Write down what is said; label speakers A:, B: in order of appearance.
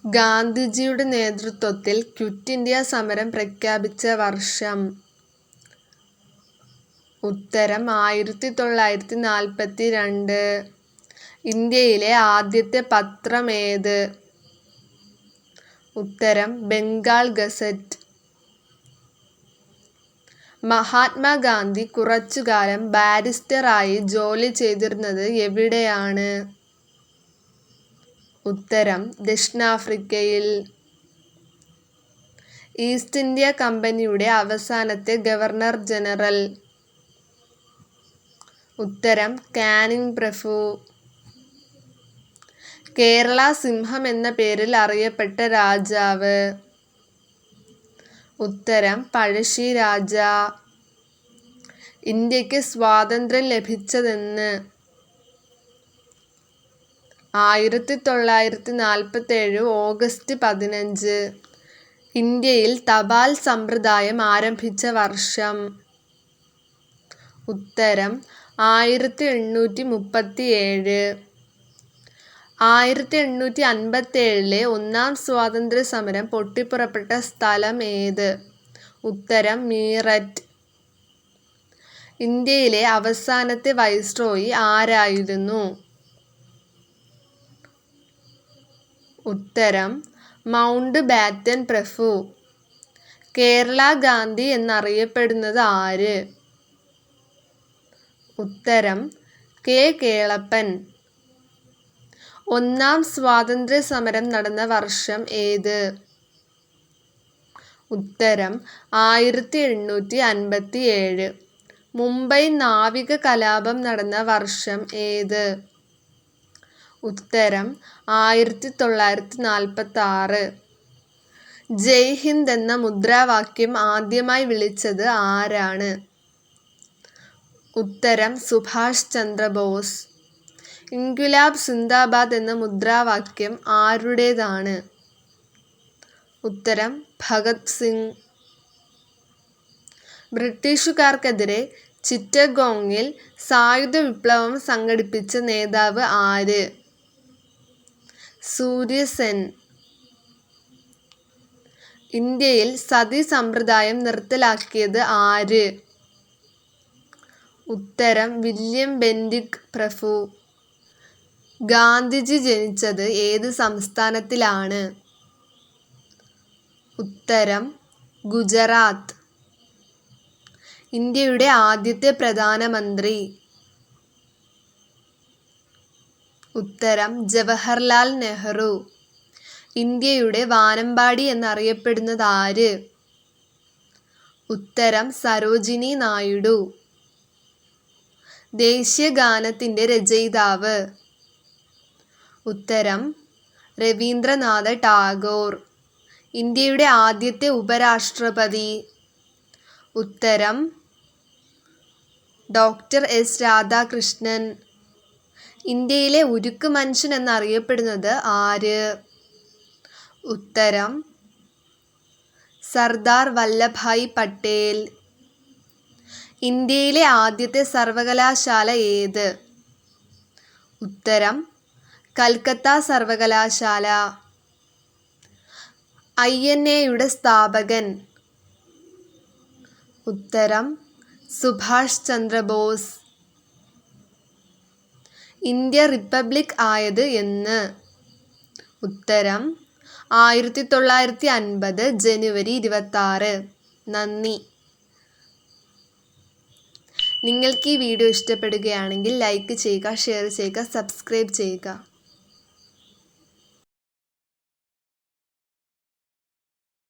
A: ഗാന്ധിജിയുടെ നേതൃത്വത്തിൽ quit India സമരം പ്രഖ്യാപിച്ച വർഷം? ഉത്തരം 1942. ഇന്ത്യയിലെ ആദ്യത്തെ പത്രം ഏത്? ഉത്തരം ബംഗാൾ ഗസറ്റ്. മഹാത്മാഗാന്ധി കുറച്ചുകാലം ബാരിസ്റ്ററായി ജോലി ചെയ്തിരുന്നത് എവിടെയാണ്? ഉത്തരം ദക്ഷിണാഫ്രിക്കയിൽ. ഈസ്റ്റ് ഇന്ത്യ കമ്പനിയുടെ അവസാനത്തെ ഗവർണർ ജനറൽ? ഉത്തരം കാനിങ് പ്രഭു. കേരള സിംഹം എന്ന പേരിൽ അറിയപ്പെട്ട രാജാവ്? ഉത്തരം പഴശ്ശിരാജ. ഇന്ത്യക്ക് സ്വാതന്ത്ര്യം ലഭിച്ചതെന്ന്? 1947 ഓഗസ്റ്റ് 15. ഇന്ത്യയിൽ തപാൽ സമ്പ്രദായം ആരംഭിച്ച വർഷം? ഉത്തരം 1837. 1857 ഒന്നാം സ്വാതന്ത്ര്യ സമരം പൊട്ടിപ്പുറപ്പെട്ട സ്ഥലം ഏത്? ഉത്തരം മീററ്റ്. ഇന്ത്യയിലെ അവസാനത്തെ വൈസ്രോയി ആരായിരുന്നു? ഉത്തരം മൗണ്ട് ബാറ്റൻ പ്രഭു. കേരള ഗാന്ധി എന്നറിയപ്പെടുന്നത് ആര്? ഉത്തരം കെ കേളപ്പൻ. ഒന്നാം സ്വാതന്ത്ര്യ സമരം നടന്ന വർഷം ഏത്? ഉത്തരം 1857. മുംബൈ നാവിക കലാപം നടന്ന വർഷം ഏത്? ഉത്തരം 1946. ജയ് ഹിന്ദ് എന്ന മുദ്രാവാക്യം ആദ്യമായി വിളിച്ചത് ആരാണ്? ഉത്തരം സുഭാഷ് ചന്ദ്രബോസ്. ഇൻക്വിലാബ് സിന്ദാബാദ് എന്ന മുദ്രാവാക്യം ആരുടേതാണ്? ഉത്തരം ഭഗത് സിംഗ്. ബ്രിട്ടീഷുകാർക്കെതിരെ ചിറ്റഗോങ്ങിൽ സായുധ വിപ്ലവം സംഘടിപ്പിച്ച നേതാവ് ആര്? സൂര്യ സെൻ. ഇന്ത്യയിൽ സതി സമ്പ്രദായം നിർത്തലാക്കിയത് ആര്? ഉത്തരം വില്യം ബെന്റിക് പ്രഭു. ഗാന്ധിജി ജനിച്ചത് ഏത് സംസ്ഥാനത്തിലാണ്? ഉത്തരം ഗുജറാത്ത്. ഇന്ത്യയുടെ ആദ്യത്തെ പ്രധാനമന്ത്രി? ഉത്തരം ജവഹർലാൽ നെഹ്റു. ഇന്ത്യയുടെ വാനമ്പാടി എന്നറിയപ്പെടുന്നത് ആര്? ഉത്തരം സരോജിനി നായിഡു. ദേശീയ ഗാനത്തിൻ്റെ രചയിതാവ്? ഉത്തരം രവീന്ദ്രനാഥ ടാഗോർ. ഇന്ത്യയുടെ ആദ്യത്തെ ഉപരാഷ്ട്രപതി? ഉത്തരം ഡോക്ടർ എസ് രാധാകൃഷ്ണൻ. ഇന്ത്യയിലെ ഉരുക്ക് മനുഷ്യൻ എന്നറിയപ്പെടുന്നത് ആര്? ഉത്തരം സർദാർ വല്ലഭായ് പട്ടേൽ. ഇന്ത്യയിലെ ആദ്യത്തെ സർവകലാശാല ഏത്? ഉത്തരം കൽക്കത്ത സർവകലാശാല. INA-യുടെ സ്ഥാപകൻ? ഉത്തരം സുഭാഷ് ചന്ദ്രബോസ്. ഇന്ത്യ റിപ്പബ്ലിക് ആയത് എന്ന്? ഉത്തരം 1950 ജനുവരി 26. നന്ദി. നിങ്ങൾക്ക് ഈ വീഡിയോ ഇഷ്ടപ്പെടുകയാണെങ്കിൽ ലൈക്ക് ചെയ്യുക, ഷെയർ ചെയ്യുക, സബ്സ്ക്രൈബ് ചെയ്യുക.